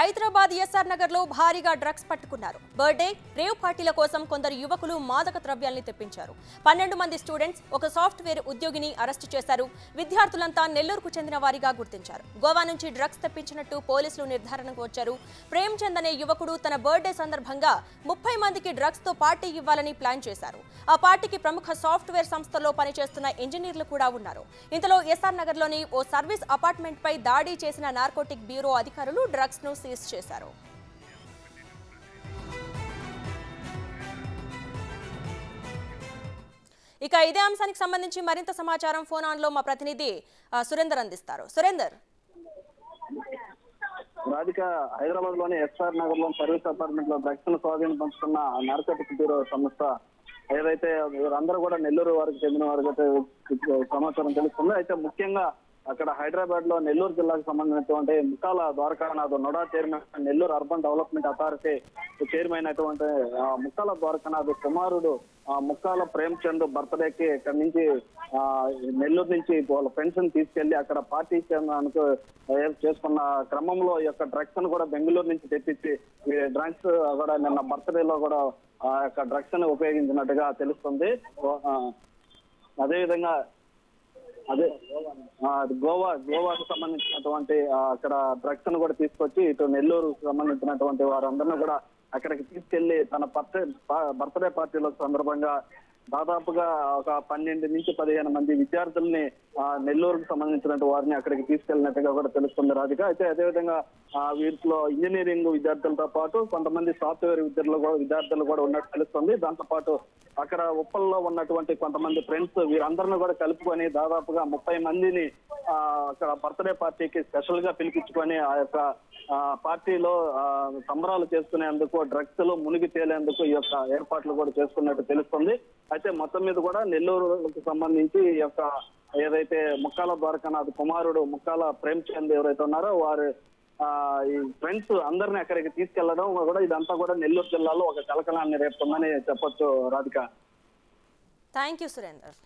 Hyderabad SR Nagar లో భారీగా drugs పట్టుకున్నారు. బర్త్డే రేవ్ పార్టీల కోసం కొందరు యువకులు మాదక ద్రవ్యాల్ని తెప్పించారు. 12 మంది స్టూడెంట్స్, ఒక సాఫ్ట్వేర్ ఉద్యోగిని అరెస్టు చేశారు. విద్యార్థులంతా నెల్లూరుకు చెందిన వారిగా గుర్తించారు. గోవా నుంచి డ్రగ్స్ తెప్పించినట్టు పోలీసులు నిర్ధారణకు వచ్చారు. ప్రేమ్ చంద్ అనే యువకుడు తన బర్త్డే సందర్భంగా 30 మందికి డ్రగ్స్ తో పార్టీ ఇవ్వాలని ప్లాన్ చేశారు. ఆ పార్టీకి ప్రముఖ సాఫ్ట్వేర్ సంస్థలో పనిచేస్తున్న ఇంజనీర్లు కూడా ఉన్నారు. ఇంతలో ఎస్ఆర్ నగర్ లోని ఓ సర్వీస్ అపార్ట్మెంట్ పై దాడి చేసిన నార్కోటిక్ బ్యూరో అధికారులు డ్రగ్స్ ను సీజ్ చేశారు. ఇక ఇదే అంశానికి సంబంధించి మరింత సమాచారం ఫోన్ ఆన్ లో మా ప్రతినిధి సురేందర్ అందిస్తారు. సురేందర్, రాధిక, హైదరాబాద్ లోని ఎస్ఆర్ నగర్ లో సర్వీస్ అపార్ట్మెంట్ లో డ్రగ్స్ ను స్వాధీనం పంచుతున్న నార్కోటిక్ బ్యూరో సంస్థ ఏదైతే వీరందరూ కూడా నెల్లూరు వారికి చెందిన వారికి సమాచారం తెలుస్తుంది. అయితే ముఖ్యంగా అక్కడ హైదరాబాద్ లో నెల్లూరు జిల్లాకు సంబంధించినటువంటి Mukkala Dwarakanath NUDA chairman, Nellore urban development authority chairman అయినటువంటి ముక్కాల ద్వారకానాథ్ కుమారుడు ముక్కాల ప్రేమ్ చంద్ బర్త్డేకి ఇక్కడ నుంచి నెల్లూరు నుంచి వాళ్ళ ఫ్రెండ్స్ ని తీసుకెళ్లి అక్కడ పార్టీ చేసుకున్న క్రమంలో ఈ యొక్క డ్రగ్స్ ను కూడా బెంగళూరు నుంచి తెప్పించి ఈ డ్రగ్స్ కూడా నిన్న బర్త్డేలో కూడా ఆ యొక్క డ్రగ్స్ ని ఉపయోగించినట్టుగా తెలుస్తుంది. అదేవిధంగా గోవాకు సంబంధించినటువంటి అక్కడ డ్రగ్స్ ను కూడా తీసుకొచ్చి ఇటు నెల్లూరుకు సంబంధించినటువంటి వారందరినీ కూడా అక్కడికి తీసుకెళ్లి తన బర్త్డే పార్టీల సందర్భంగా దాదాపుగా ఒక 12 నుంచి 15 మంది విద్యార్థుల్ని నెల్లూరుకు సంబంధించినటువంటి వారిని అక్కడికి తీసుకెళ్లినట్టుగా కూడా తెలుస్తుంది రాధిక. అయితే అదేవిధంగా వీటిలో ఇంజనీరింగ్ విద్యార్థులతో పాటు కొంతమంది సాఫ్ట్వేర్ విద్యార్థులు కూడా ఉన్నట్టు తెలుస్తుంది. దాంతో పాటు అక్కడ ఉప్పల్లో ఉన్నటువంటి కొంతమంది ఫ్రెండ్స్ వీరందరినీ కూడా కలుపుకొని దాదాపుగా 30 మందిని అక్కడ బర్త్డే పార్టీకి స్పెషల్ గా పిలిపించుకొని ఆ యొక్క పార్టీలో సంబరాలు చేసుకునేందుకు, డ్రగ్స్ లో మునిగి తేలేందుకు ఈ యొక్క ఏర్పాట్లు కూడా చేసుకున్నట్టు తెలుస్తుంది. అయితే మొత్తం మీద కూడా నెల్లూరుకు సంబంధించి ఈ యొక్క ఏదైతే ముక్కాల ద్వారకానాథ్ కుమారుడు ముక్కాల ప్రేమ్ చంద్ ఎవరైతే ఉన్నారో వారు ఈ ఫ్రెండ్స్ అందరినీ అక్కడికి తీసుకెళ్లడం కూడా ఇదంతా కూడా నెల్లూరు జిల్లాలో ఒక కలకలాన్ని రేపుతుందని చెప్పొచ్చు రాధిక. Thank you Surender.